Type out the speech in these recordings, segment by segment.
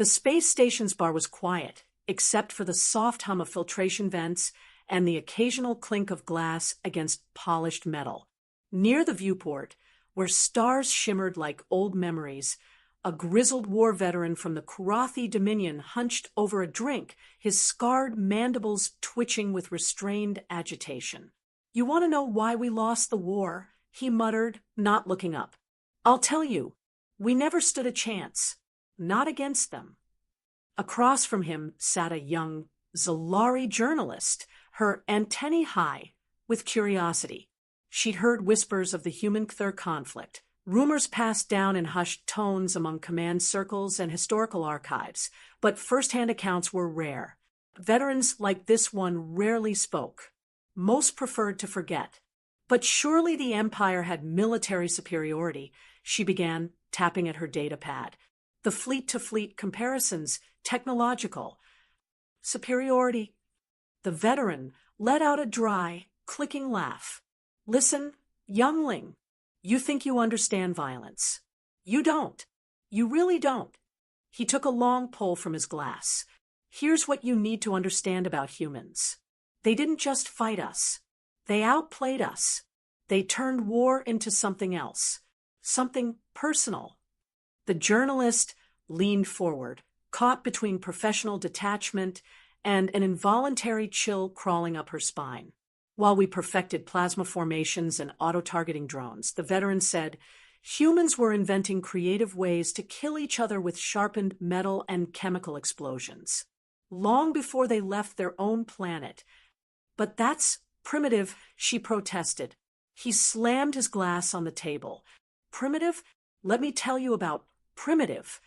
The space station's bar was quiet, except for the soft hum of filtration vents and the occasional clink of glass against polished metal. Near the viewport, where stars shimmered like old memories, a grizzled war veteran from the Kurathi Dominion hunched over a drink, his scarred mandibles twitching with restrained agitation. "You want to know why we lost the war?" he muttered, not looking up. "I'll tell you. We never stood a chance. Not against them." Across from him sat a young Zalari journalist, her antennae high with curiosity. She'd heard whispers of the human-Cthulhu conflict, rumors passed down in hushed tones among command circles and historical archives, but first-hand accounts were rare. Veterans like this one rarely spoke. Most preferred to forget. But surely the Empire had military superiority. She began, tapping at her data pad. The fleet-to-fleet comparisons, technological. Superiority. The veteran let out a dry, clicking laugh. "Listen, youngling. You think you understand violence. You don't. You really don't." He took a long pull from his glass. "Here's what you need to understand about humans. They didn't just fight us. They outplayed us. They turned war into something else. Something personal." The journalist leaned forward, caught between professional detachment and an involuntary chill crawling up her spine. "While we perfected plasma formations and auto-targeting drones," the veteran said, "humans were inventing creative ways to kill each other with sharpened metal and chemical explosions. Long before they left their own planet." "But that's primitive," she protested. He slammed his glass on the table. "Primitive? Let me tell you about primitive."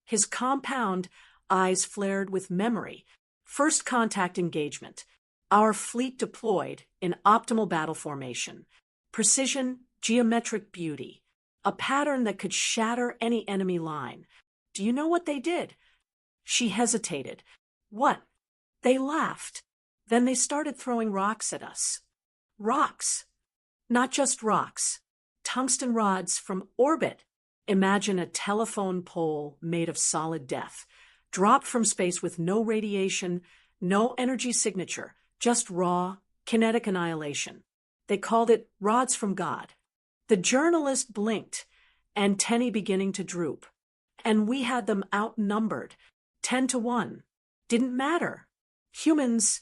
His compound eyes flared with memory. First contact engagement. Our fleet deployed in optimal battle formation. Precision, geometric beauty. A pattern that could shatter any enemy line. Do you know what they did? She hesitated. What? They laughed. Then they started throwing rocks at us. Rocks. Not just rocks. Tungsten rods from orbit. Imagine a telephone pole made of solid death, dropped from space with no radiation, no energy signature, just raw, kinetic annihilation. They called it rods from God. The journalist blinked, antennae beginning to droop. And we had them outnumbered, 10-1. Didn't matter. Humans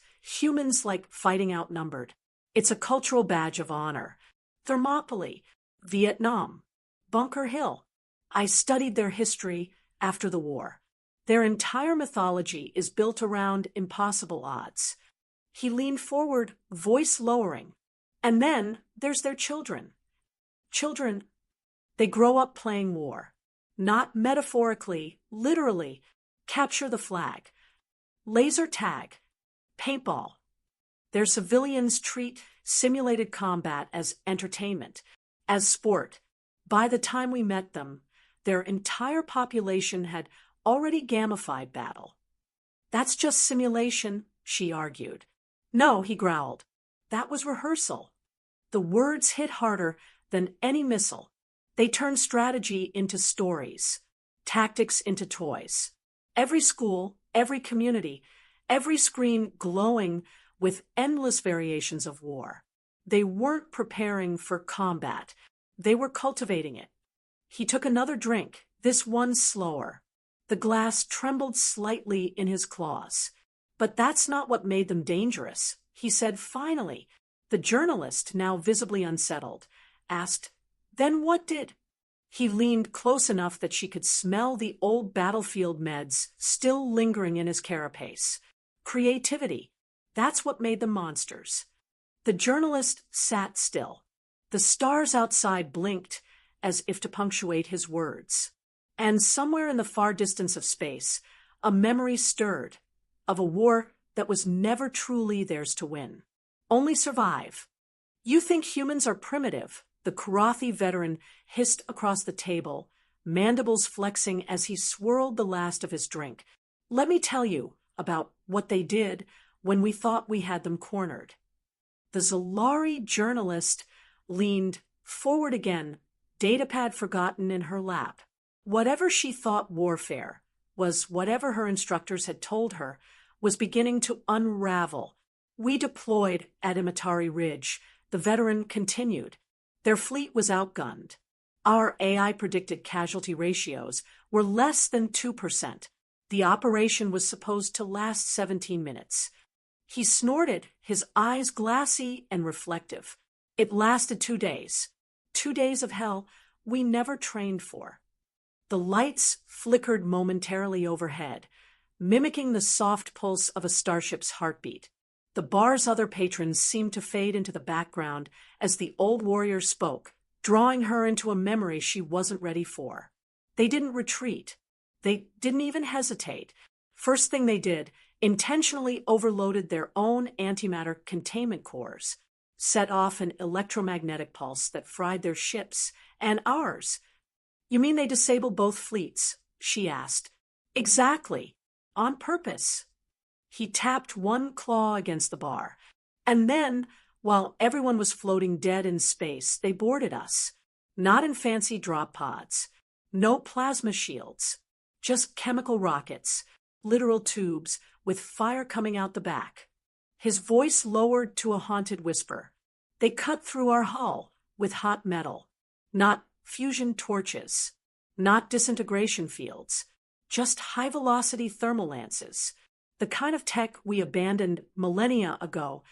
like fighting outnumbered. It's a cultural badge of honor. Thermopylae, Vietnam, Bunker Hill. I studied their history after the war. Their entire mythology is built around impossible odds. He leaned forward, voice lowering. And then there's their children. Children, they grow up playing war. Not metaphorically, literally. Capture the flag. Laser tag. Paintball. Their civilians treat simulated combat as entertainment, as sport. By the time we met them, their entire population had already gamified battle. That's just simulation, she argued. No, he growled. That was rehearsal. The words hit harder than any missile. They turned strategy into stories, tactics into toys. Every school, every community, every screen glowing with endless variations of war. They weren't preparing for combat. They were cultivating it. He took another drink, this one slower. The glass trembled slightly in his claws. But that's not what made them dangerous, he said finally. The journalist, now visibly unsettled, asked, "Then what did?" He leaned close enough that she could smell the old battlefield meds still lingering in his carapace. Creativity. That's what made them monsters. The journalist sat still. The stars outside blinked as if to punctuate his words. And somewhere in the far distance of space, a memory stirred of a war that was never truly theirs to win. Only survive. "You think humans are primitive," the Karathi veteran hissed across the table, mandibles flexing as he swirled the last of his drink. "Let me tell you about what they did when we thought we had them cornered." The Zalari journalist leaned forward again, datapad forgotten in her lap. Whatever she thought warfare, was whatever her instructors had told her was beginning to unravel. We deployed at Imatari Ridge. The veteran continued. Their fleet was outgunned. Our AI predicted casualty ratios were less than 2%. The operation was supposed to last 17 minutes. He snorted, his eyes glassy and reflective. It lasted 2 days. 2 days of hell we never trained for. The lights flickered momentarily overhead, mimicking the soft pulse of a starship's heartbeat. The bar's other patrons seemed to fade into the background as the old warrior spoke, drawing her into a memory she wasn't ready for. They didn't retreat. They didn't even hesitate. First thing they did, intentionally overloaded their own antimatter containment cores, set off an electromagnetic pulse that fried their ships and ours. You mean they disabled both fleets? She asked. Exactly. On purpose. He tapped one claw against the bar. And then, while everyone was floating dead in space, they boarded us. Not in fancy drop pods. No plasma shields. Just chemical rockets, literal tubes with fire coming out the back. His voice lowered to a haunted whisper. They cut through our hull with hot metal. Not fusion torches. Not disintegration fields. Just high-velocity thermal lances. The kind of tech we abandoned millennia ago.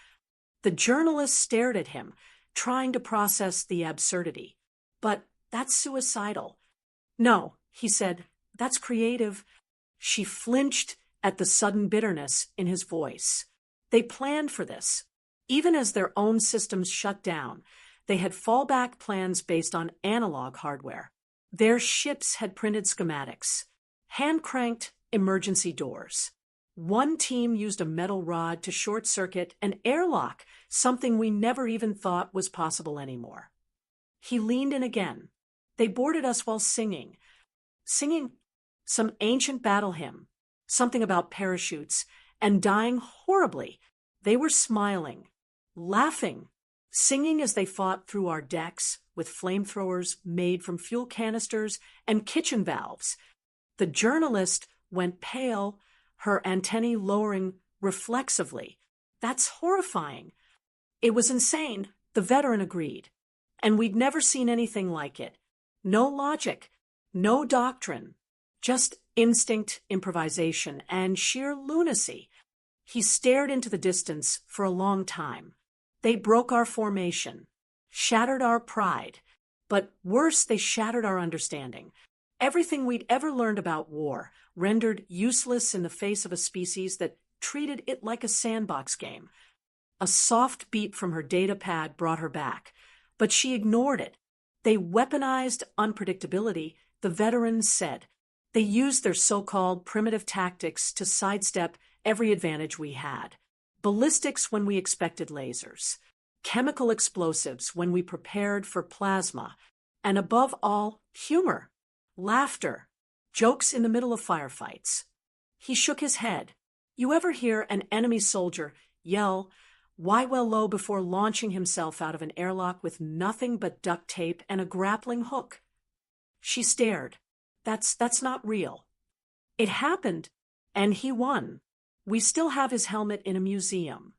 The journalist stared at him, trying to process the absurdity. But that's suicidal. No, he said, that's creative. She flinched at the sudden bitterness in his voice. They planned for this. Even as their own systems shut down, they had fallback plans based on analog hardware. Their ships had printed schematics, hand-cranked emergency doors. One team used a metal rod to short-circuit an airlock, something we never even thought was possible anymore. He leaned in again. They boarded us while singing some ancient battle hymn, something about parachutes, and dying horribly. They were smiling, laughing, singing as they fought through our decks with flamethrowers made from fuel canisters and kitchen valves. The journalist went pale, her antennae lowering reflexively. That's horrifying. It was insane, the veteran agreed. And we'd never seen anything like it. No logic, no doctrine, just instinct, improvisation, and sheer lunacy. He stared into the distance for a long time. They broke our formation, shattered our pride, but worse, they shattered our understanding. Everything we'd ever learned about war, rendered useless in the face of a species that treated it like a sandbox game. A soft beep from her data pad brought her back, but she ignored it. They weaponized unpredictability, the veterans said. They used their so-called primitive tactics to sidestep every advantage we had. Ballistics when we expected lasers. Chemical explosives when we prepared for plasma. And above all, humor. Laughter. Jokes in the middle of firefights. He shook his head. You ever hear an enemy soldier yell, "Why well low," before launching himself out of an airlock with nothing but duct tape and a grappling hook? She stared. That's not real. It happened, and he won. We still have his helmet in a museum.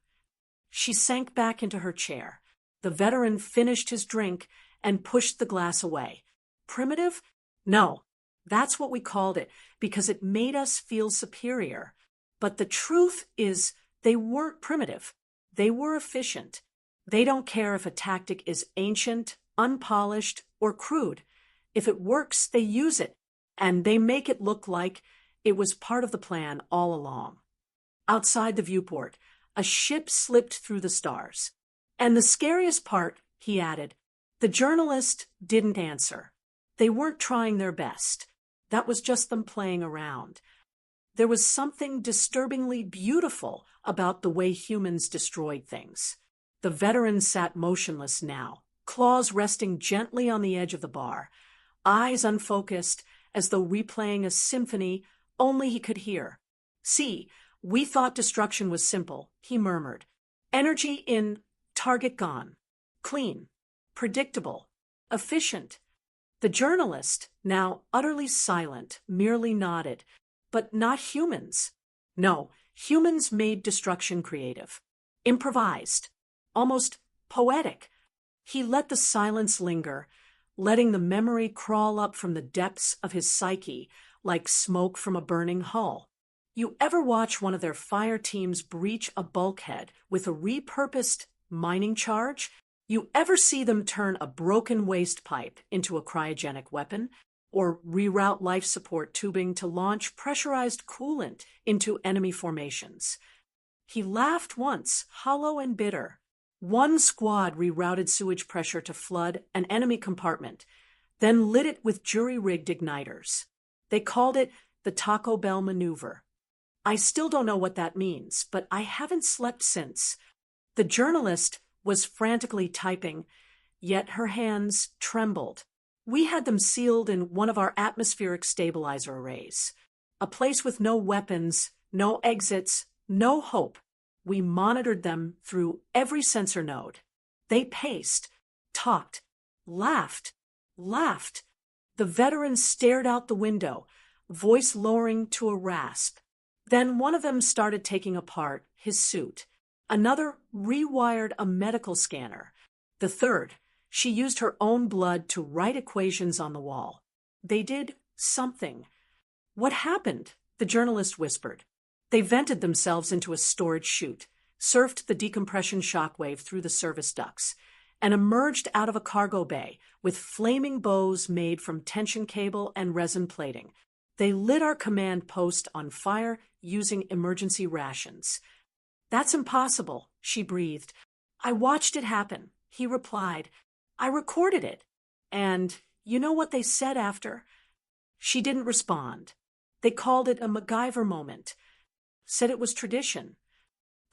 She sank back into her chair. The veteran finished his drink and pushed the glass away. Primitive? No, that's what we called it, because it made us feel superior. But the truth is, they weren't primitive. They were efficient. They don't care if a tactic is ancient, unpolished, or crude. If it works, they use it, and they make it look like it was part of the plan all along. Outside the viewport, a ship slipped through the stars. And the scariest part, he added, the journalist didn't answer. They weren't trying their best. That was just them playing around. There was something disturbingly beautiful about the way humans destroyed things. The veteran sat motionless now, claws resting gently on the edge of the bar, eyes unfocused as though replaying a symphony only he could hear. See, we thought destruction was simple, he murmured. Energy in, target gone. Clean. Predictable. Efficient. The journalist, now utterly silent, merely nodded. but not humans. No, humans made destruction creative, improvised, almost poetic. He let the silence linger, letting the memory crawl up from the depths of his psyche like smoke from a burning hull. You ever watch one of their fire teams breach a bulkhead with a repurposed mining charge? You ever see them turn a broken waste pipe into a cryogenic weapon? Or reroute life support tubing to launch pressurized coolant into enemy formations? He laughed once, hollow and bitter. One squad rerouted sewage pressure to flood an enemy compartment, then lit it with jury-rigged igniters. They called it the Taco Bell maneuver. I still don't know what that means, but I haven't slept since. The journalist was frantically typing, yet her hands trembled. We had them sealed in one of our atmospheric stabilizer arrays, a place with no weapons, no exits, no hope. We monitored them through every sensor node. They paced, talked, laughed. The veteran stared out the window, voice lowering to a rasp. Then one of them started taking apart his suit. Another rewired a medical scanner. The third, she used her own blood to write equations on the wall. They did something. What happened? The journalist whispered. They vented themselves into a storage chute, surfed the decompression shockwave through the service ducts, and emerged out of a cargo bay with flaming bows made from tension cable and resin plating. They lit our command post on fire using emergency rations. That's impossible, she breathed. I watched it happen, he replied. I recorded it. And you know what they said after? She didn't respond. They called it a MacGyver moment. Said it was tradition.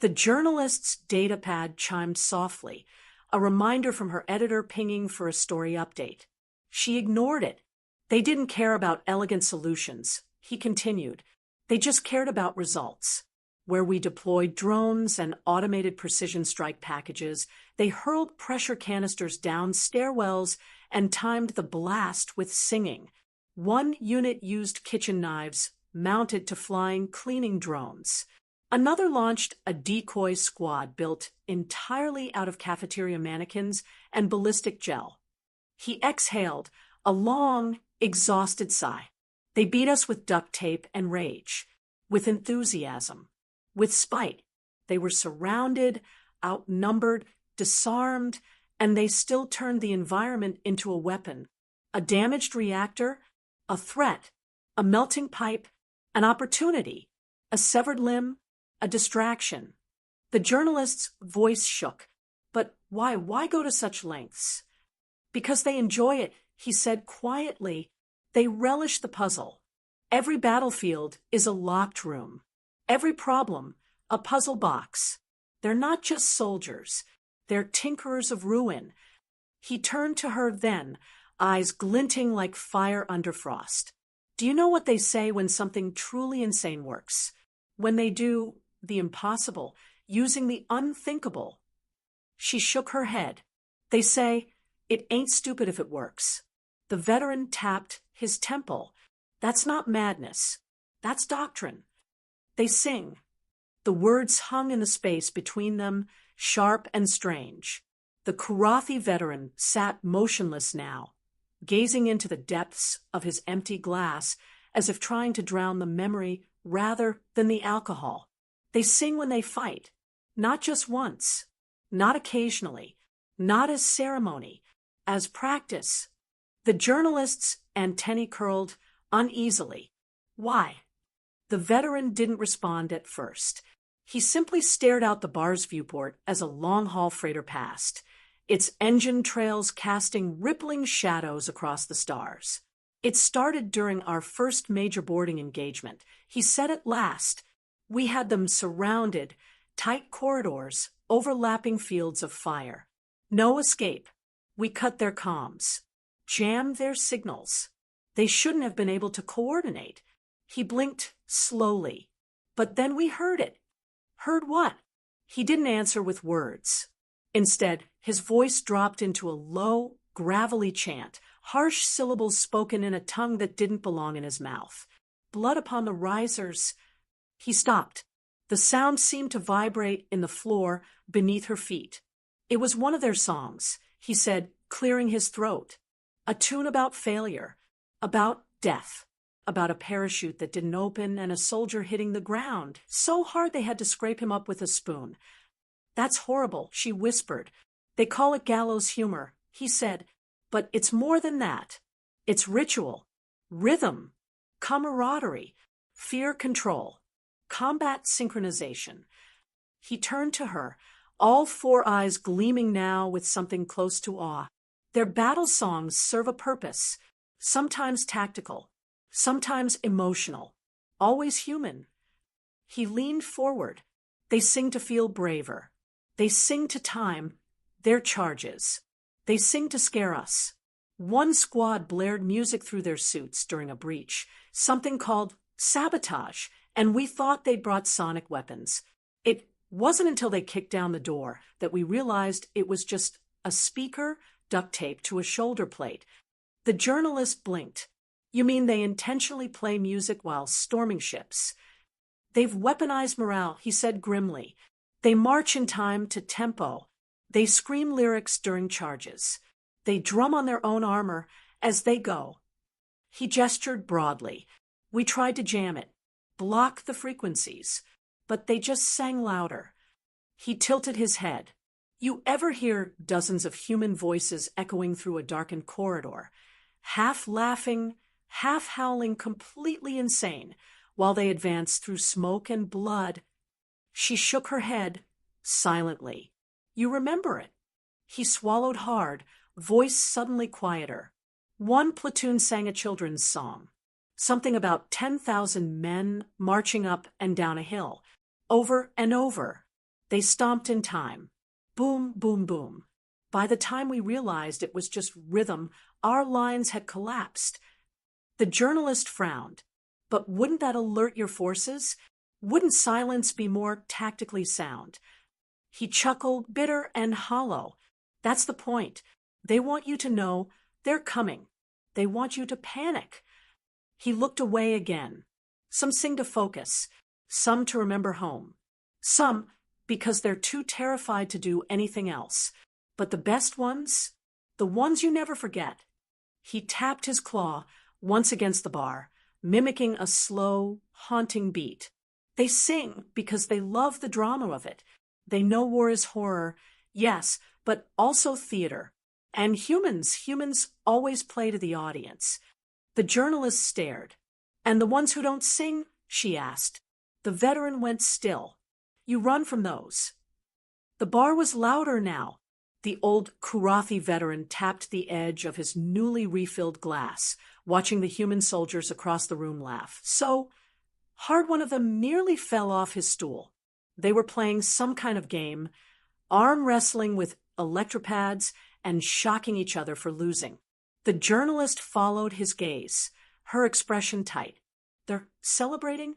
The journalist's datapad chimed softly, a reminder from her editor pinging for a story update. She ignored it. They didn't care about elegant solutions, he continued. They just cared about results. Where we deployed drones and automated precision strike packages, they hurled pressure canisters down stairwells and timed the blast with singing. One unit used kitchen knives mounted to flying cleaning drones. Another launched a decoy squad built entirely out of cafeteria mannequins and ballistic gel. He exhaled a long, exhausted sigh. They beat us with duct tape and rage, with enthusiasm, with spite. They were surrounded, outnumbered, disarmed, and they still turned the environment into a weapon. A damaged reactor, a threat, a melting pipe, an opportunity, a severed limb, a distraction. The journalist's voice shook. But why go to such lengths? Because they enjoy it, he said quietly. They relish the puzzle. Every battlefield is a locked room. Every problem, a puzzle box. They're not just soldiers. They're tinkerers of ruin. He turned to her then, eyes glinting like fire under frost. Do you know what they say when something truly insane works? When they do the impossible, using the unthinkable. She shook her head. They say, it ain't stupid if it works. The veteran tapped his temple. That's not madness. That's doctrine. They sing. The words hung in the space between them, sharp and strange. The Kurathi veteran sat motionless now, gazing into the depths of his empty glass as if trying to drown the memory rather than the alcohol. They sing when they fight, not just once, not occasionally, not as ceremony, as practice. The journalist's antennae curled uneasily. Why? The veteran didn't respond at first. He simply stared out the bar's viewport as a long-haul freighter passed, its engine trails casting rippling shadows across the stars. It started during our first major boarding engagement. He said at last, we had them surrounded, tight corridors, overlapping fields of fire. No escape. We cut their comms, jammed their signals. They shouldn't have been able to coordinate. He blinked slowly. But then we heard it. Heard what? He didn't answer with words. Instead, his voice dropped into a low, gravelly chant, harsh syllables spoken in a tongue that didn't belong in his mouth. blood upon the risers. He stopped. The sound seemed to vibrate in the floor beneath her feet. It was one of their songs, he said, clearing his throat. A tune about failure, about death, about a parachute that didn't open and a soldier hitting the ground so hard they had to scrape him up with a spoon. That's horrible, she whispered. They call it gallows humor, he said, but it's more than that. It's ritual, rhythm, camaraderie, fear control, combat synchronization. He turned to her, all four eyes gleaming now with something close to awe. Their battle songs serve a purpose, sometimes tactical, sometimes emotional, always human. He leaned forward. They sing to feel braver. They sing to time their charges. They sing to scare us. One squad blared music through their suits during a breach, something called sabotage, and we thought they'd brought sonic weapons. It wasn't until they kicked down the door that we realized it was just a speaker duct taped to a shoulder plate. The journalist blinked. You mean they intentionally play music while storming ships? They've weaponized morale, he said grimly. They march in time to tempo. They scream lyrics during charges. They drum on their own armor as they go. He gestured broadly. We tried to jam it, block the frequencies, but they just sang louder. He tilted his head. You ever hear dozens of human voices echoing through a darkened corridor, half laughing, half howling, completely insane, while they advanced through smoke and blood? She shook her head, silently. You remember it. He swallowed hard, voice suddenly quieter. One platoon sang a children's song, something about 10,000 men marching up and down a hill, over and over. They stomped in time. Boom, boom, boom. By the time we realized it was just rhythm, our lines had collapsed. The journalist frowned. But wouldn't that alert your forces? Wouldn't silence be more tactically sound? He chuckled, bitter and hollow. That's the point. They want you to know they're coming. They want you to panic. He looked away again. Some sing to focus, some to remember home, some because they're too terrified to do anything else. But the best ones, the ones you never forget. He tapped his claw once against the bar, mimicking a slow, haunting beat. They sing because they love the drama of it. They know war is horror, yes, but also theater. And humans always play to the audience. The journalist stared. And the ones who don't sing? She asked. The veteran went still. You run from those. The bar was louder now. The old Kurathi veteran tapped the edge of his newly refilled glass, watching the human soldiers across the room laugh. So hard one of them nearly fell off his stool. They were playing some kind of game, arm wrestling with electropads and shocking each other for losing. The journalist followed his gaze, her expression tight. They're celebrating?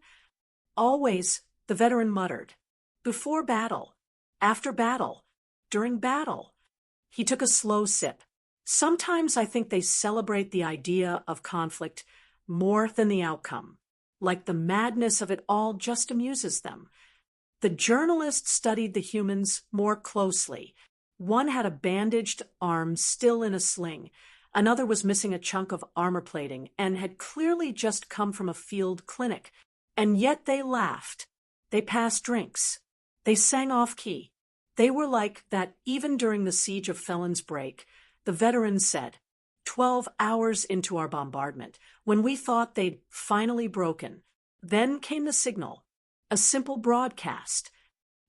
Always, the veteran muttered. Before battle, after battle, during battle. He took a slow sip. Sometimes I think they celebrate the idea of conflict more than the outcome. Like the madness of it all just amuses them. The journalist studied the humans more closely. One had a bandaged arm still in a sling. Another was missing a chunk of armor plating and had clearly just come from a field clinic. And yet they laughed. They passed drinks. They sang off-key. They were like that even during the siege of Felon's Break. The veteran said, 12 hours into our bombardment, when we thought they'd finally broken, then came the signal, a simple broadcast.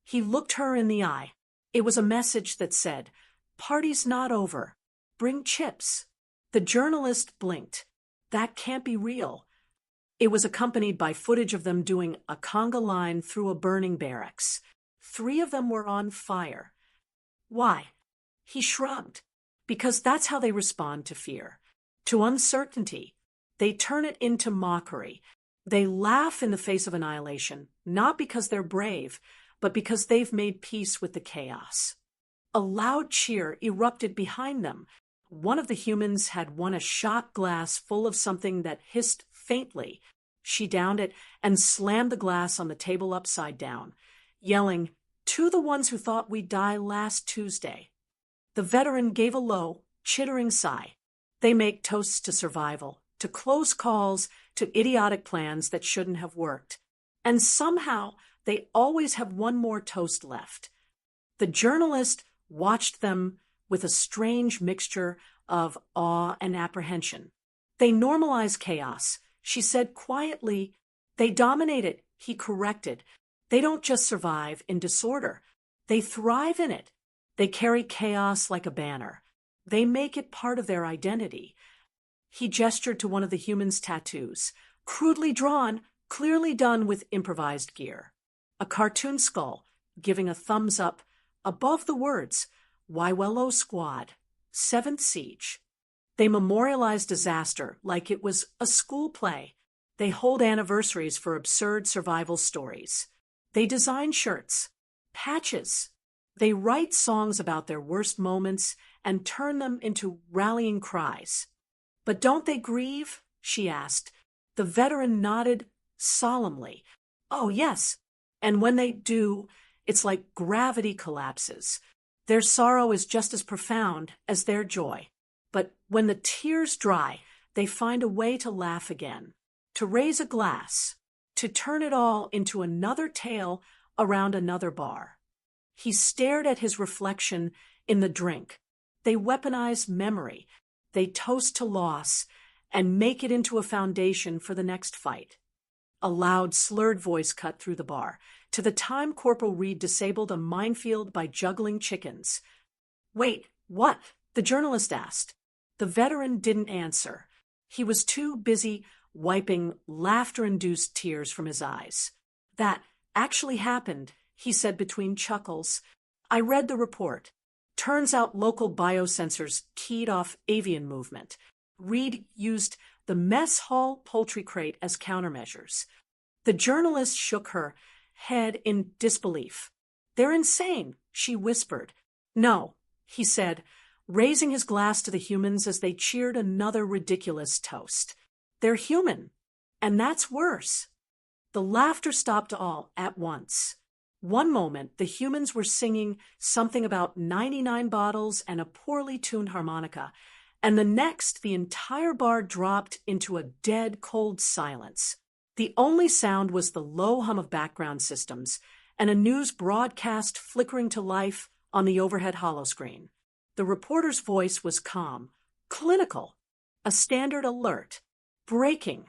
He looked her in the eye. It was a message that said, party's not over. Bring chips. The journalist blinked. That can't be real. It was accompanied by footage of them doing a conga line through a burning barracks. 3 of them were on fire. Why? He shrugged. Because that's how they respond to fear, to uncertainty. They turn it into mockery. They laugh in the face of annihilation, not because they're brave, but because they've made peace with the chaos. A loud cheer erupted behind them. One of the humans had won a shot glass full of something that hissed faintly. She downed it and slammed the glass on the table upside down, yelling, "To the ones who thought we'd die last Tuesday." The veteran gave a low, chittering sigh. They make toasts to survival, to close calls, to idiotic plans that shouldn't have worked. And somehow they always have one more toast left. The journalist watched them with a strange mixture of awe and apprehension. "They normalize chaos," she said quietly. "They dominate it," he corrected. "They don't just survive in disorder. They thrive in it. They carry chaos like a banner. They make it part of their identity." He gestured to one of the human's tattoos, crudely drawn, clearly done with improvised gear. A cartoon skull, giving a thumbs up, above the words, "Waiwelo Squad, 7th Siege." They memorialize disaster like it was a school play. They hold anniversaries for absurd survival stories. They design shirts, patches. They write songs about their worst moments and turn them into rallying cries. "But don't they grieve?" she asked. The veteran nodded solemnly. "Oh, yes. And when they do, it's like gravity collapses. Their sorrow is just as profound as their joy. But when the tears dry, they find a way to laugh again, to raise a glass, to turn it all into another tale around another bar." He stared at his reflection in the drink. They weaponize memory. They toast to loss and make it into a foundation for the next fight. A loud, slurred voice cut through the bar. "To the time Corporal Reed disabled a minefield by juggling chickens." "Wait, what?" the journalist asked. The veteran didn't answer. He was too busy wiping laughter-induced tears from his eyes. "That actually happened," he said between chuckles. "I read the report. Turns out local biosensors keyed off avian movement. Reed used the mess hall poultry crate as countermeasures." The journalist shook her head in disbelief. "They're insane," she whispered. "No," he said, raising his glass to the humans as they cheered another ridiculous toast. "They're human, and that's worse." The laughter stopped all at once. One moment, the humans were singing something about 99 bottles and a poorly tuned harmonica, and the next, the entire bar dropped into a dead, cold silence. The only sound was the low hum of background systems and a news broadcast flickering to life on the overhead holoscreen. The reporter's voice was calm, clinical, a standard alert. "Breaking.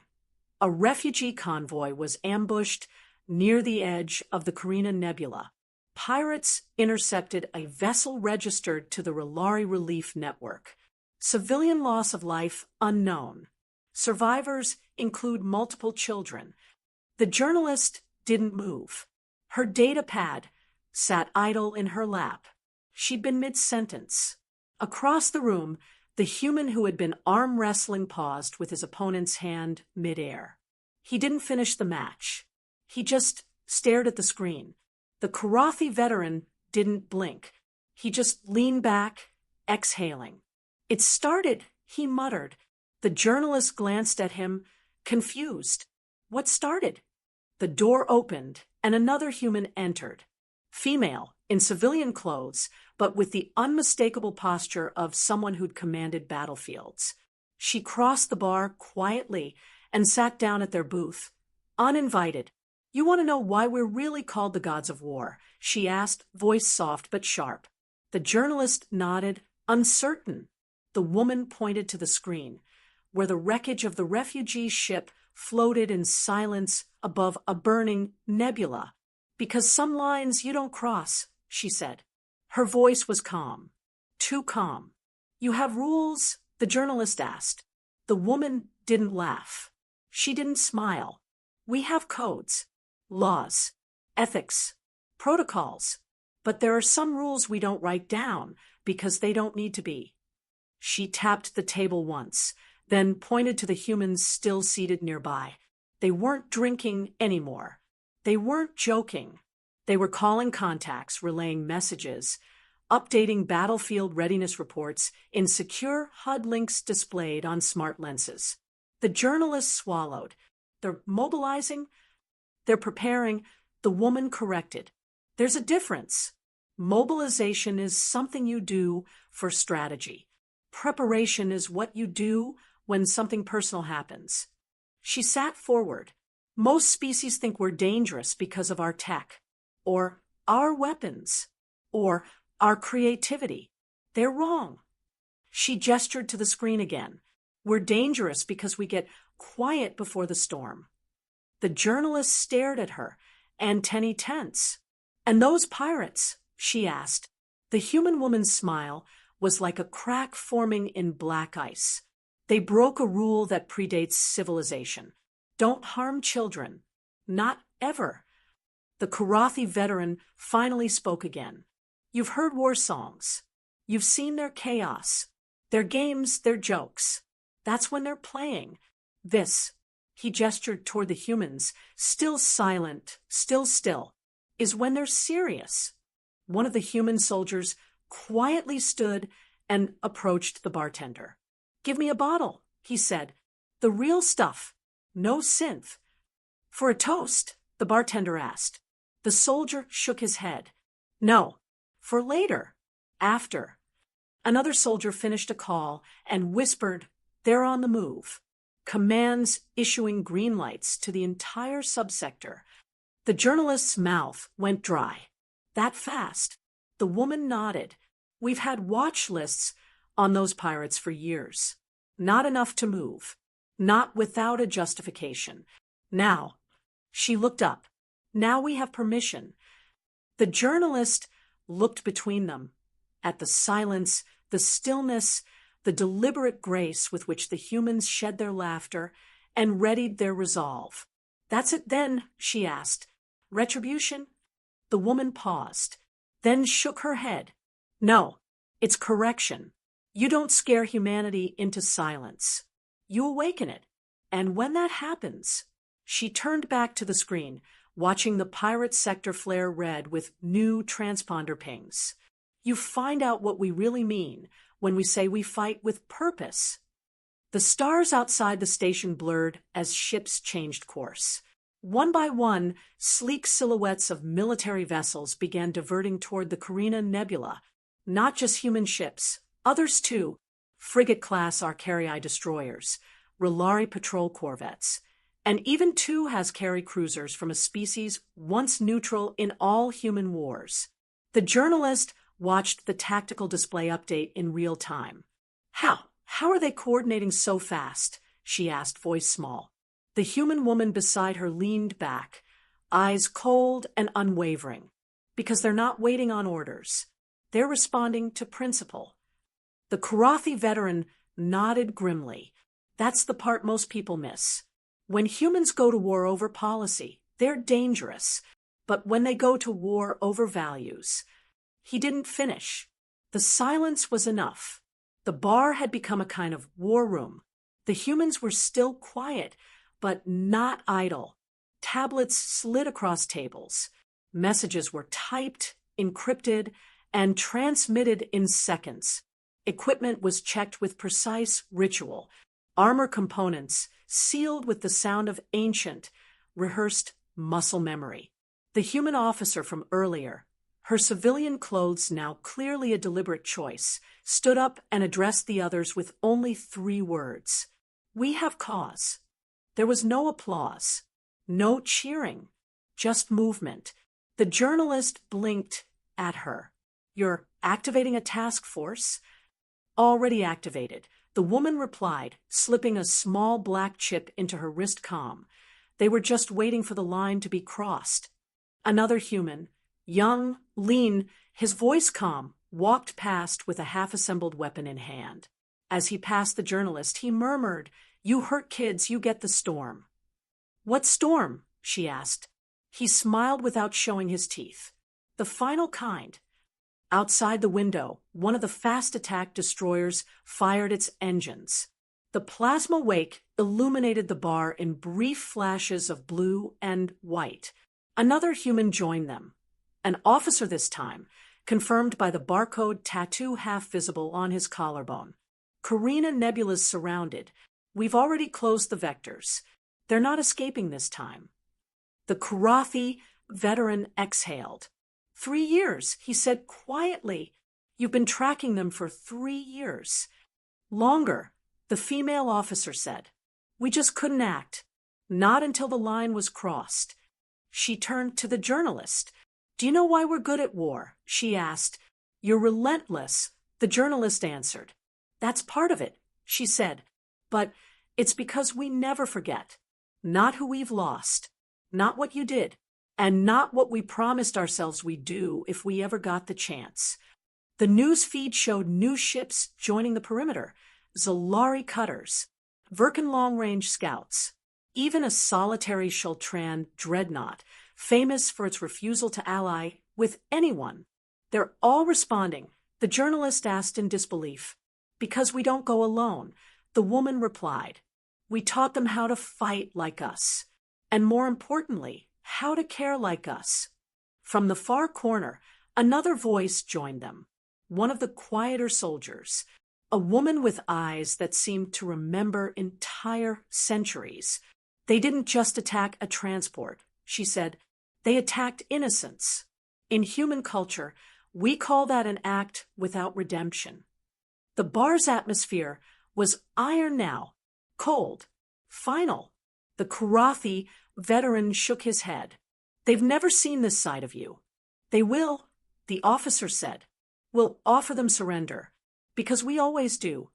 A refugee convoy was ambushed near the edge of the Carina Nebula. Pirates intercepted a vessel registered to the Relari Relief Network. Civilian loss of life unknown. Survivors include multiple children." The journalist didn't move. Her data pad sat idle in her lap. She'd been mid-sentence. Across the room, the human who had been arm wrestling paused with his opponent's hand mid-air. He didn't finish the match. He just stared at the screen. The Karathi veteran didn't blink. He just leaned back, exhaling. "It started," he muttered. The journalist glanced at him, confused. "What started?" The door opened, and another human entered. Female, in civilian clothes, but with the unmistakable posture of someone who'd commanded battlefields. She crossed the bar quietly and sat down at their booth. Uninvited. "You want to know why we're really called the gods of war?" she asked, voice soft but sharp. The journalist nodded, uncertain. The woman pointed to the screen, where the wreckage of the refugee ship floated in silence above a burning nebula. "Because some lines you don't cross," she said. Her voice was calm, too calm. "You have rules?" the journalist asked. The woman didn't laugh. She didn't smile. "We have codes, laws, ethics, protocols, but there are some rules we don't write down because they don't need to be." She tapped the table once, then pointed to the humans still seated nearby. They weren't drinking anymore. They weren't joking. They were calling contacts, relaying messages, updating battlefield readiness reports in secure HUD links displayed on smart lenses. The journalist swallowed. They're mobilizing. They're preparing. The woman corrected. There's a difference. Mobilization is something you do for strategy. Preparation is what you do when something personal happens. She sat forward. Most species think we're dangerous because of our tech, or our weapons, or our creativity. They're wrong. She gestured to the screen again. We're dangerous because we get quiet before the storm. The journalist stared at her, antennae tense. And those pirates? She asked. The human woman's smile was like a crack forming in black ice. They broke a rule that predates civilization. Don't harm children. Not ever. The Karathi veteran finally spoke again. You've heard war songs. You've seen their chaos, their games, their jokes. That's when they're playing. This, he gestured toward the humans, still silent, still, is when they're serious. One of the human soldiers quietly stood and approached the bartender. Give me a bottle, he said. The real stuff. No synth. For a toast, the bartender asked. The soldier shook his head. No, for later, after. Another soldier finished a call and whispered, they're on the move. Commands issuing green lights to the entire subsector. The journalist's mouth went dry. That fast. The woman nodded. We've had watch lists on those pirates for years. Not enough to move. Not without a justification. Now, she looked up. Now we have permission. The journalist looked between them, at the silence, the stillness, the deliberate grace with which the humans shed their laughter and readied their resolve. That's it then, she asked. Retribution? The woman paused, then shook her head. No, it's correction. You don't scare humanity into silence. You awaken it. And when that happens, she turned back to the screen, watching the pirate sector flare red with new transponder pings. You find out what we really mean when we say we fight with purpose. The stars outside the station blurred as ships changed course. One by one, sleek silhouettes of military vessels began diverting toward the Carina Nebula. Not just human ships, others too. Frigate-class Arcarii destroyers, Relari patrol corvettes, and even two Hascari cruisers from a species once neutral in all human wars. The journalist watched the tactical display update in real time. How are they coordinating so fast? She asked, voice small. The human woman beside her leaned back, eyes cold and unwavering. Because they're not waiting on orders. They're responding to principle. The Karathi veteran nodded grimly. That's the part most people miss. When humans go to war over policy, they're dangerous. But when they go to war over values... He didn't finish. The silence was enough. The bar had become a kind of war room. The humans were still quiet, but not idle. Tablets slid across tables. Messages were typed, encrypted, and transmitted in seconds. Equipment was checked with precise ritual. Armor components sealed with the sound of ancient, rehearsed muscle memory. The human officer from earlier, her civilian clothes now clearly a deliberate choice, stood up and addressed the others with only 3 words. We have cause. There was no applause, no cheering, just movement. The journalist blinked at her. You're activating a task force? Already activated. The woman replied, slipping a small black chip into her wrist comm. They were just waiting for the line to be crossed. Another human, young, lean, his voice calm, walked past with a half-assembled weapon in hand. As he passed the journalist, he murmured, You hurt kids, you get the storm. What storm? She asked. He smiled without showing his teeth. The final kind. Outside the window, one of the fast-attack destroyers fired its engines. The plasma wake illuminated the bar in brief flashes of blue and white. Another human joined them. An officer this time, confirmed by the barcode tattoo half visible on his collarbone. Carina Nebula's surrounded. We've already closed the vectors. They're not escaping this time. The Karathi veteran exhaled. 3 years, he said quietly. You've been tracking them for 3 years. Longer, the female officer said. We just couldn't act. Not until the line was crossed. She turned to the journalist. Do you know why we're good at war? She asked. You're relentless, the journalist answered. That's part of it, she said. But it's because we never forget. Not who we've lost, not what you did, and not what we promised ourselves we'd do if we ever got the chance. The news feed showed new ships joining the perimeter, Zalari cutters, Virkin long-range scouts, even a solitary Shultran dreadnought, famous for its refusal to ally with anyone. They're all responding, the journalist asked in disbelief. Because we don't go alone, the woman replied. We taught them how to fight like us, and more importantly, how to care like us. From the far corner, another voice joined them, one of the quieter soldiers, a woman with eyes that seemed to remember entire centuries. They didn't just attack a transport, she said. They attacked innocence. In human culture, we call that an act without redemption. The bar's atmosphere was iron now, cold, final. The Karathi veteran shook his head. They've never seen this side of you. They will, the officer said. We'll offer them surrender, because we always do.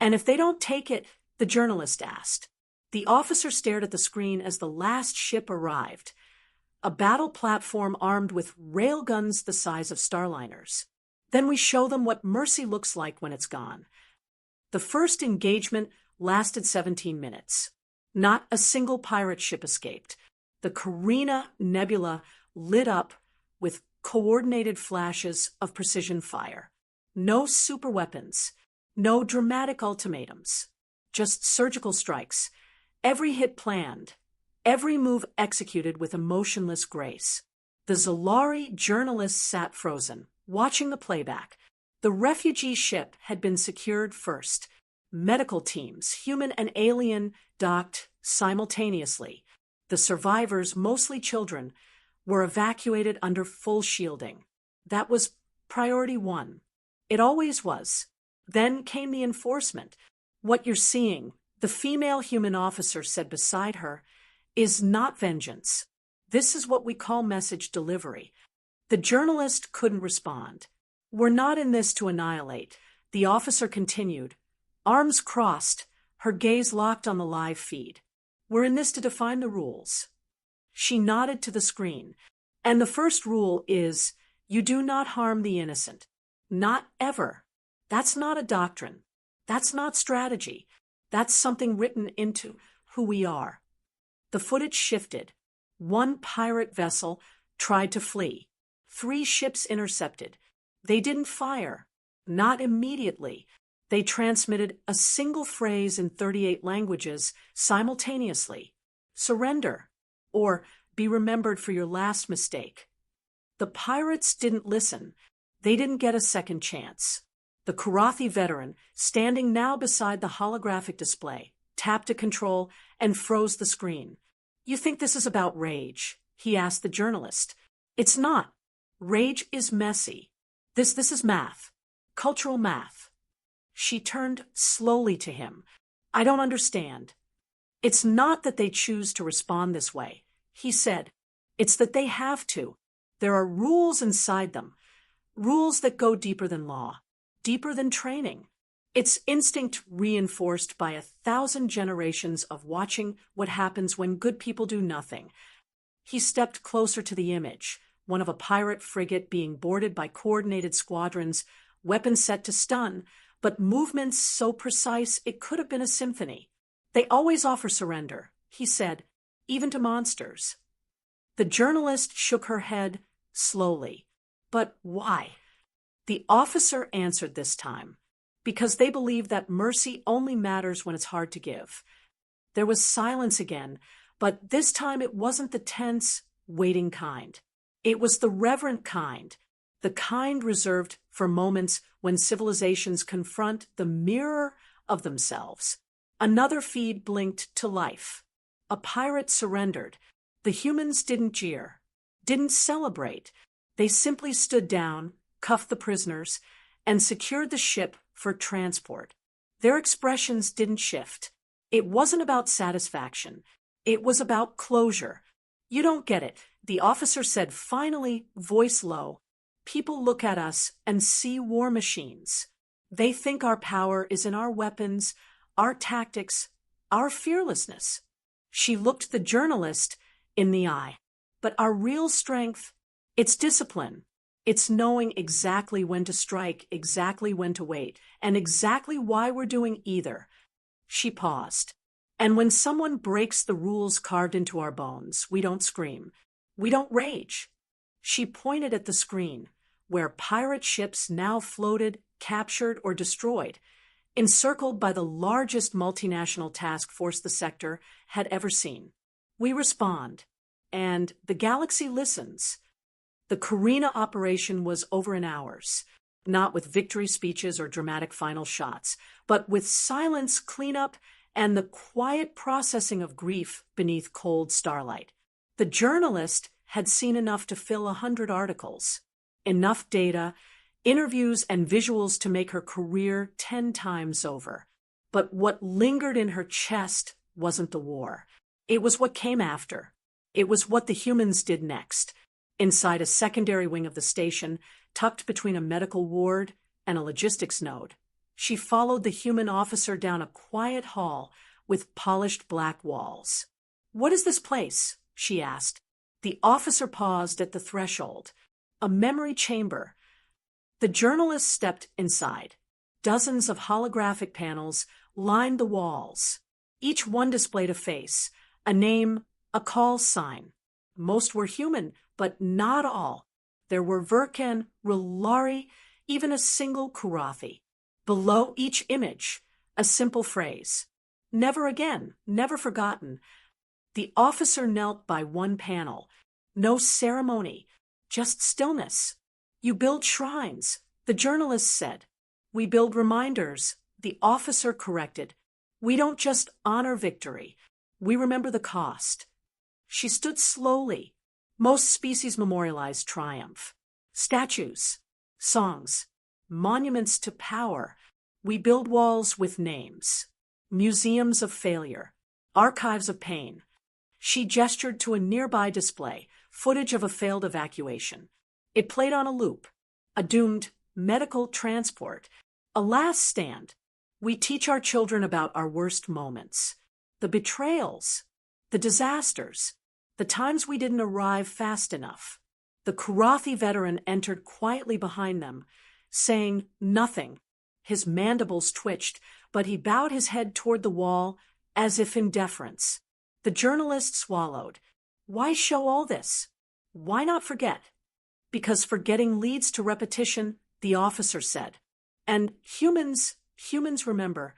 And if they don't take it, the journalist asked. The officer stared at the screen as the last ship arrived, a battle platform armed with railguns the size of starliners. Then we show them what mercy looks like when it's gone. The first engagement lasted 17 minutes. Not a single pirate ship escaped. The Carina Nebula lit up with coordinated flashes of precision fire. No superweapons, no dramatic ultimatums, just surgical strikes, every hit planned, every move executed with emotionless grace. The Zalari journalists sat frozen, watching the playback. The refugee ship had been secured first. Medical teams, human and alien, docked simultaneously. The survivors, mostly children, were evacuated under full shielding. That was priority one. It always was. Then came the enforcement. What you're seeing, the female human officer said beside her, is not vengeance. This is what we call message delivery. The journalist couldn't respond. We're not in this to annihilate, the officer continued, arms crossed, her gaze locked on the live feed. We're in this to define the rules. She nodded to the screen. And the first rule is, you do not harm the innocent. Not ever. That's not a doctrine. That's not strategy. That's something written into who we are. The footage shifted. One pirate vessel tried to flee. 3 ships intercepted. They didn't fire. Not immediately. They transmitted a single phrase in 38 languages simultaneously. Surrender. Or be remembered for your last mistake. The pirates didn't listen. They didn't get a second chance. The Karathi veteran, standing now beside the holographic display, tapped a control and froze the screen. You think this is about rage? He asked the journalist. It's not. Rage is messy. This is math. Cultural math. She turned slowly to him. I don't understand. It's not that they choose to respond this way, he said. It's that they have to. There are rules inside them. Rules that go deeper than law, deeper than training. It's instinct reinforced by 1,000 generations of watching what happens when good people do nothing. He stepped closer to the image, one of a pirate frigate being boarded by coordinated squadrons, weapons set to stun, but movements so precise it could have been a symphony. They always offer surrender, he said, even to monsters. The journalist shook her head slowly. But why? The officer answered this time. Because they believe that mercy only matters when it's hard to give. There was silence again, but this time it wasn't the tense, waiting kind. It was the reverent kind, the kind reserved for moments when civilizations confront the mirror of themselves. Another feed blinked to life. A pirate surrendered. The humans didn't jeer, didn't celebrate. They simply stood down, cuffed the prisoners, and secured the ship for transport. Their expressions didn't shift. It wasn't about satisfaction. It was about closure. "You don't get it," the officer said finally, voice low. "People look at us and see war machines. They think our power is in our weapons, our tactics, our fearlessness." She looked the journalist in the eye. "But our real strength, it's discipline. It's knowing exactly when to strike, exactly when to wait, and exactly why we're doing either." She paused. "And when someone breaks the rules carved into our bones, we don't scream. We don't rage." She pointed at the screen, where pirate ships now floated, captured, or destroyed, encircled by the largest multinational task force the sector had ever seen. We respond, and the galaxy listens. The Carina operation was over in hours, not with victory speeches or dramatic final shots, but with silence, cleanup, and the quiet processing of grief beneath cold starlight. The journalist had seen enough to fill 100 articles, enough data, interviews, and visuals to make her career 10 times over. But what lingered in her chest wasn't the war. It was what came after. It was what the humans did next. Inside a secondary wing of the station, tucked between a medical ward and a logistics node, she followed the human officer down a quiet hall with polished black walls. "What is this place?" she asked. The officer paused at the threshold. "A memory chamber." The journalist stepped inside. Dozens of holographic panels lined the walls. Each one displayed a face, a name, a call sign. Most were human, but not all. There were Verkan, Rulari, even a single Kurathi. Below each image, a simple phrase. "Never again, never forgotten." The officer knelt by one panel. No ceremony, just stillness. "You build shrines," the journalist said. "We build reminders," the officer corrected. "We don't just honor victory. We remember the cost." She stood slowly. Most species memorialize triumph. Statues, songs, monuments to power. We build walls with names. Museums of failure. Archives of pain. She gestured to a nearby display, footage of a failed evacuation. It played on a loop. A doomed medical transport. A last stand. We teach our children about our worst moments. The betrayals. The disasters. The times we didn't arrive fast enough. The Kurathi veteran entered quietly behind them, saying nothing. His mandibles twitched, but he bowed his head toward the wall as if in deference. The journalist swallowed. Why show all this? Why not forget? Because forgetting leads to repetition, the officer said. And humans remember.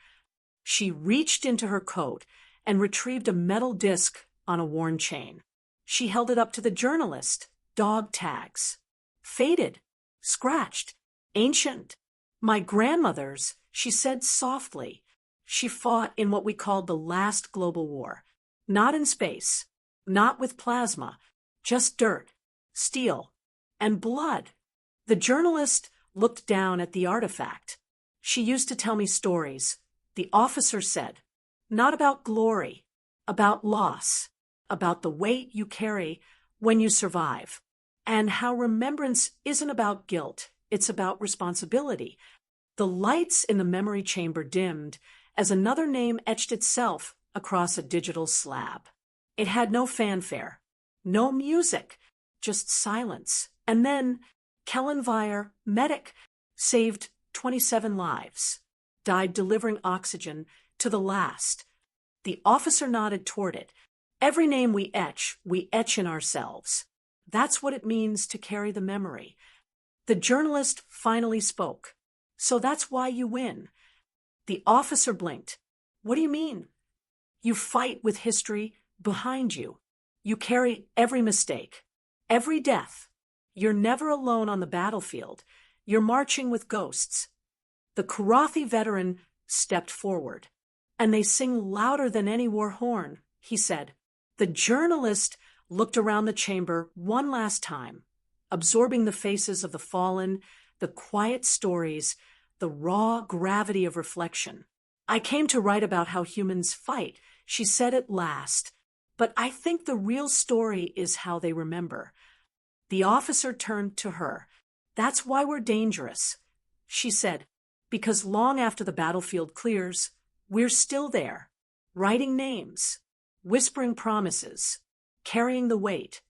She reached into her coat and retrieved a metal disc on a worn chain. She held it up to the journalist. Dog tags. Faded. Scratched. Ancient. My grandmother's, she said softly. She fought in what we called the last global war. Not in space. Not with plasma. Just dirt, steel, and blood. The journalist looked down at the artifact. She used to tell me stories, the officer said. Not about glory, about loss, about the weight you carry when you survive, and how remembrance isn't about guilt, it's about responsibility. The lights in the memory chamber dimmed as another name etched itself across a digital slab. It had no fanfare, no music, just silence. And then Kellen Vire, medic, saved 27 lives, died delivering oxygen to the last. The officer nodded toward it. Every name we etch in ourselves. That's what it means to carry the memory. The journalist finally spoke. So that's why you win. The officer blinked. What do you mean? You fight with history behind you. You carry every mistake, every death. You're never alone on the battlefield. You're marching with ghosts. The Kurathi veteran stepped forward. And they sing louder than any war horn, he said. The journalist looked around the chamber one last time, absorbing the faces of the fallen, the quiet stories, the raw gravity of reflection. "I came to write about how humans fight," she said at last, "but I think the real story is how they remember." The officer turned to her. "That's why we're dangerous," she said, "because long after the battlefield clears, we're still there, writing names, whispering promises, carrying the weight."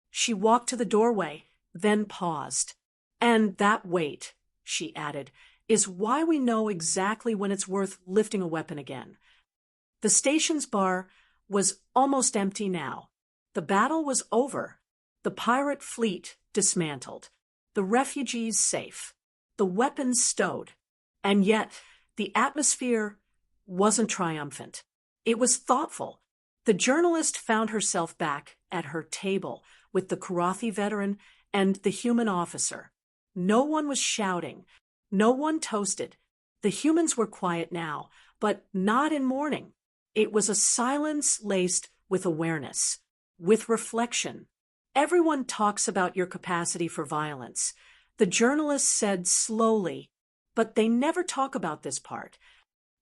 She walked to the doorway, then paused. "And that weight," she added, "is why we know exactly when it's worth lifting a weapon again." The station's bar was almost empty now. The battle was over. The pirate fleet dismantled. The refugees safe. The weapons stowed. And yet, the atmosphere wasn't triumphant. It was thoughtful. The journalist found herself back at her table with the Karathi veteran and the human officer. No one was shouting. No one toasted. The humans were quiet now, but not in mourning. It was a silence laced with awareness, with reflection. "Everyone talks about your capacity for violence," the journalist said slowly, "but they never talk about this part."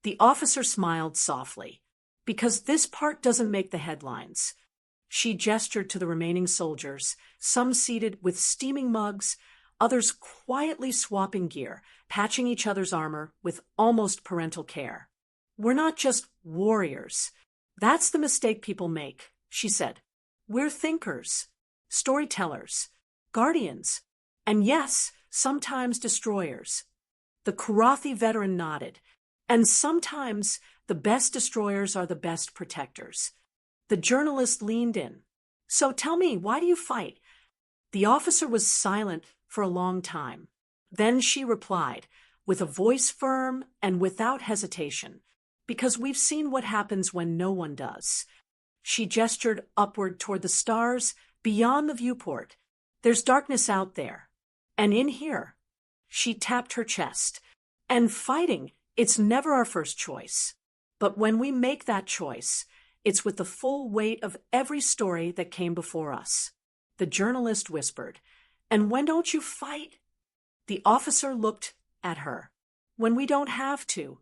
The officer smiled softly. "Because this part doesn't make the headlines." She gestured to the remaining soldiers, some seated with steaming mugs, others quietly swapping gear, patching each other's armor with almost parental care. "We're not just warriors. That's the mistake people make," she said. "We're thinkers, storytellers, guardians, and yes, sometimes destroyers." The Karathi veteran nodded. "And sometimes the best destroyers are the best protectors." The journalist leaned in. "So tell me, why do you fight?" The officer was silent for a long time. Then she replied, with a voice firm and without hesitation, "Because we've seen what happens when no one does." She gestured upward toward the stars beyond the viewport. "There's darkness out there. And in here." She tapped her chest. "And fighting, it's never our first choice. But when we make that choice, it's with the full weight of every story that came before us." The journalist whispered, "And when don't you fight?" The officer looked at her. "When we don't have to."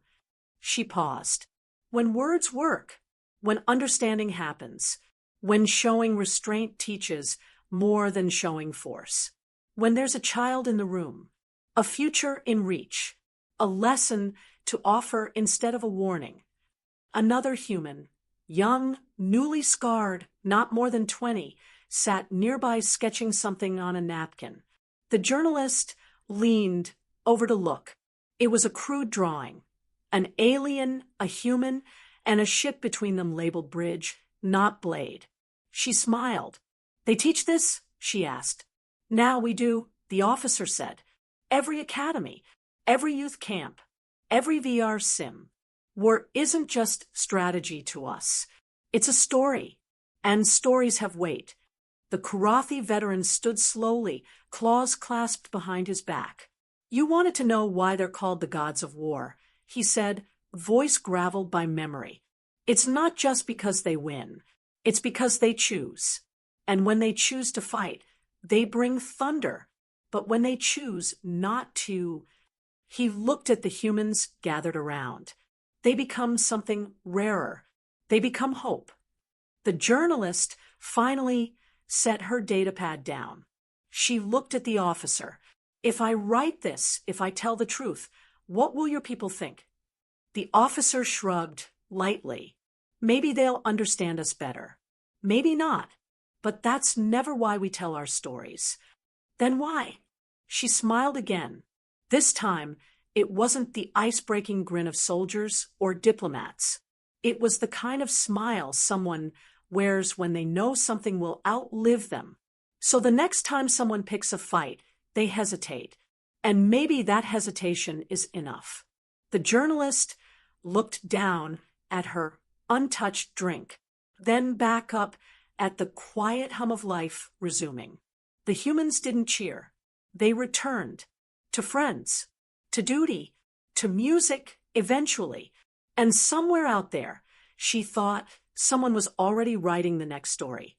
She paused. "When words work, when understanding happens, when showing restraint teaches more than showing force, when there's a child in the room, a future in reach, a lesson to offer instead of a warning." Another human, young, newly scarred, not more than 20, sat nearby sketching something on a napkin. The journalist leaned over to look. It was a crude drawing. An alien, a human, and a ship between them labeled Bridge, not Blade. She smiled. "They teach this?" she asked. "Now we do," the officer said. "Every academy, every youth camp, every VR sim. War isn't just strategy to us. It's a story, and stories have weight." The Karathi veteran stood slowly, claws clasped behind his back. "You wanted to know why they're called the gods of war," he said, voice graveled by memory. "It's not just because they win. It's because they choose. And when they choose to fight, they bring thunder. But when they choose not to..." He looked at the humans gathered around. "They become something rarer. They become hope." The journalist finally set her datapad down. She looked at the officer. "If I write this, if I tell the truth, what will your people think?" The officer shrugged lightly. "Maybe they'll understand us better. Maybe not. But that's never why we tell our stories." "Then why?" She smiled again. This time, it wasn't the ice-breaking grin of soldiers or diplomats. It was the kind of smile someone wears when they know something will outlive them. So the next time someone picks a fight, they hesitate. And maybe that hesitation is enough. The journalist looked down at her untouched drink, then back up at the quiet hum of life resuming. The humans didn't cheer. They returned. To friends. To duty. To music, eventually. And somewhere out there, she thought, someone was already writing the next story.